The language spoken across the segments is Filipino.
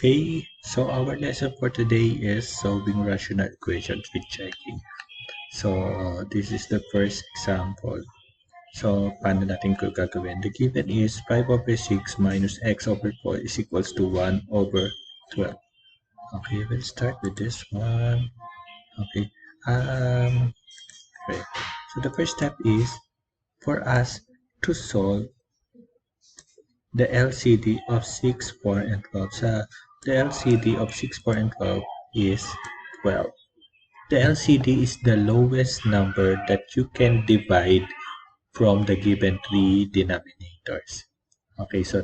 Okay, so our lesson for today is solving rational equations with checking. So, this is the first example. So, paano natin ko gagawin? The given is 5 over 6 minus x over 4 is equals to 1 over 12. Okay, we'll start with this one. Okay. Okay. So, the first step is for us to solve the LCD of 6, 4, and 12. So, the LCD of 6, 4, and 12 is 12. The LCD is the lowest number that you can divide from the given three denominators. Okay, so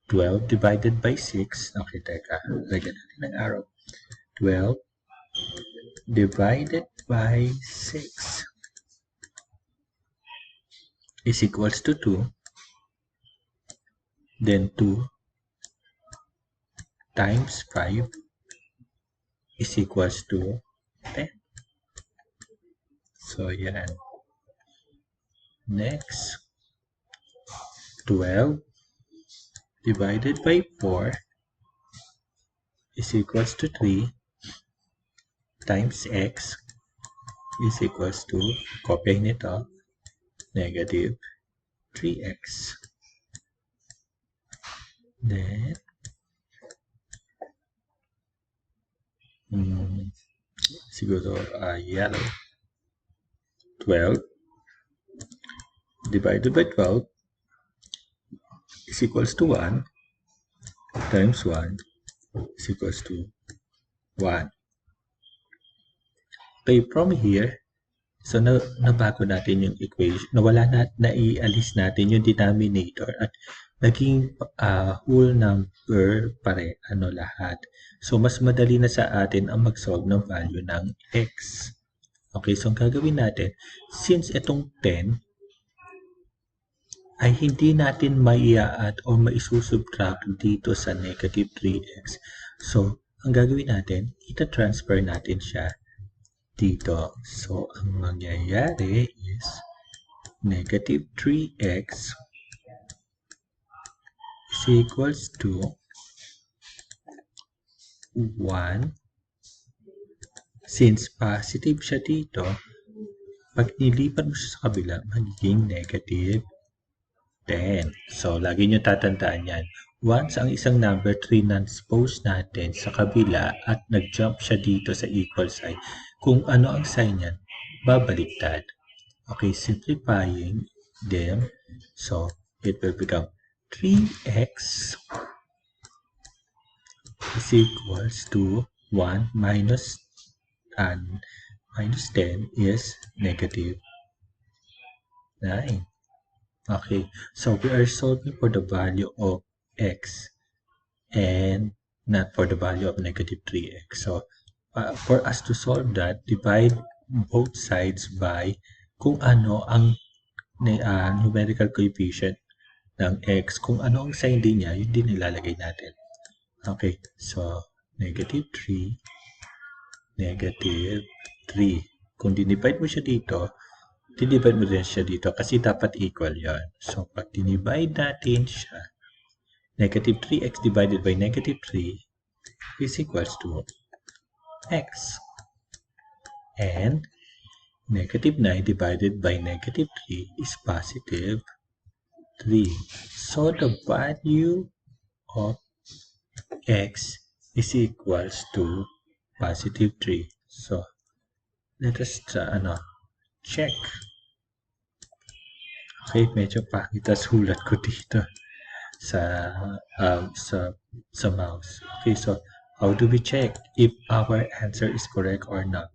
12 divided by 6. Okay, teka. Lagyan natin ng arrow. 12 divided by 6 is equals to 2. Then 2 times 5 is equals to 10. So, yan. Next, 12 divided by 4 is equals to 3 times x is equals to, kopyahin ito, negative 3x. Then, siguro yellow. 12 divided by 12 is equals to 1 times 1 is equals to 1. Okay, from here, so nabago natin yung equation. Naialis natin yung denominator at naging whole number lahat. So, mas madali na sa atin ang mag-solve ng value ng x. Okay, so ang gagawin natin, since itong 10 ay hindi natin mai-add o maisusubtract dito sa negative 3x. So, ang gagawin natin, ita-transfer natin siya dito. So, ang mangyayari is negative 3x is equals to 1. Since positive siya dito, pag nilipat mo siya sa kabila, magiging negative 10. So, lagi nyo tatandaan yan. Once ang isang number transpose natin sa kabila at nag-jump siya dito sa equal sign, kung ano ang sign yan, babaliktad. Okay, simplifying them. So, it will become 3x is equals to 1 minus 10 is negative 9. Okay, so we are solving for the value of x and not for the value of negative 3x. So, for us to solve that, divide both sides by kung ano ang numerical coefficient ng x. Kung ano ang sign din niya, yun din nilalagay natin. Okay, so negative 3, negative 3. Kung dinivide mo siya dito, dinivide mo din siya dito kasi dapat equal yon. So, pag dinivide natin siya, negative 3x divided by negative 3 is equals to x. And negative 9 divided by negative 3 is positive 3. So, the value of x is equals to positive 3. So, let us check. Okay, medyo pangit ang sulat ko dito sa mouse. Okay, so how do we check if our answer is correct or not?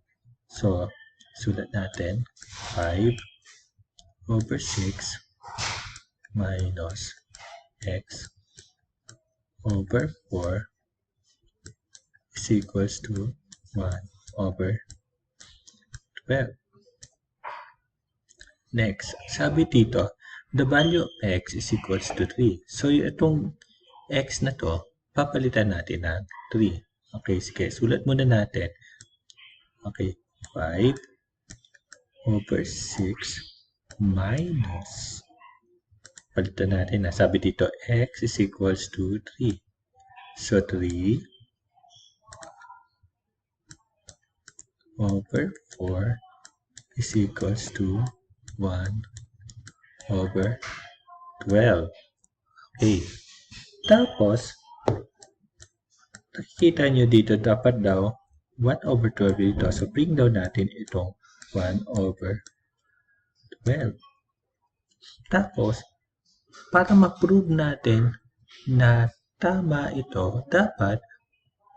So, sulat natin 5 over 6 minus x over 4 is equals to 1 over 12. Next, sabi dito, the value of x is equals to 3. So, itong x na to, papalitan natin ng 3. Okay, sige, sulat muna natin. Okay, 5 over 6 minus, palitan natin na, sabi dito, x is equals to 3. So, 3 over 4 is equals to 1 over 12. Okay. Tapos, nakikita nyo dito, dapat daw 1 over 12 dito. So, bring down natin itong 1 over 12. Tapos, para ma-prove natin na tama ito, dapat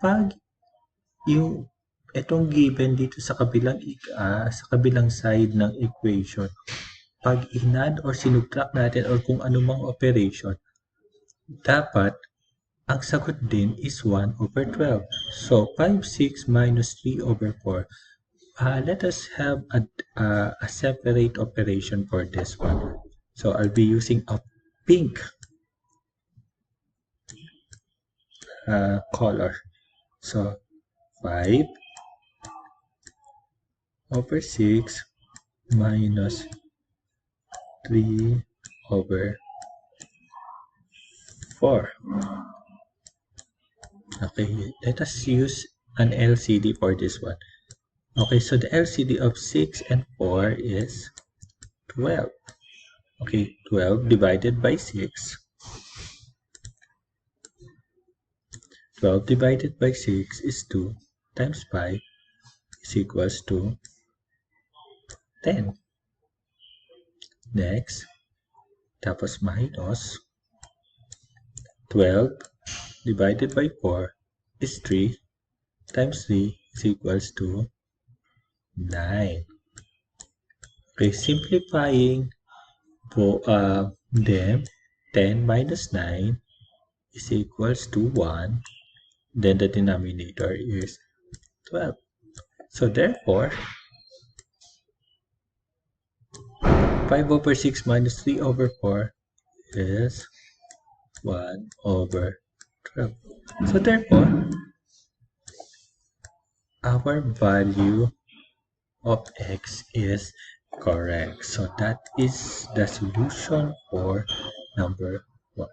pag yung itong given dito sa kabilang side ng equation, pag in-add or sinubtract natin or kung anumang operation, dapat ang sagot din is 1 over 12. So, 5, 6 minus 3 over 4. Let us have a separate operation for this one. So, I'll be using a pink color. So, 5 over 6 minus 3 over 4. Okay, let us use an LCD for this one. Okay, so the LCD of 6 and 4 is 12. Okay, 12 divided by 6. 12 divided by 6 is 2 times 5 is equals to 10. Next, tapos minus 12 divided by 4 is 3 times 3 is equals to 9. Okay, simplifying them, 10 minus 9 is equals to 1. Then the denominator is 12. So therefore, 5 over 6 minus 3 over 4 is 1 over 12. So therefore, our value of x is correct. So that is the solution for number 1.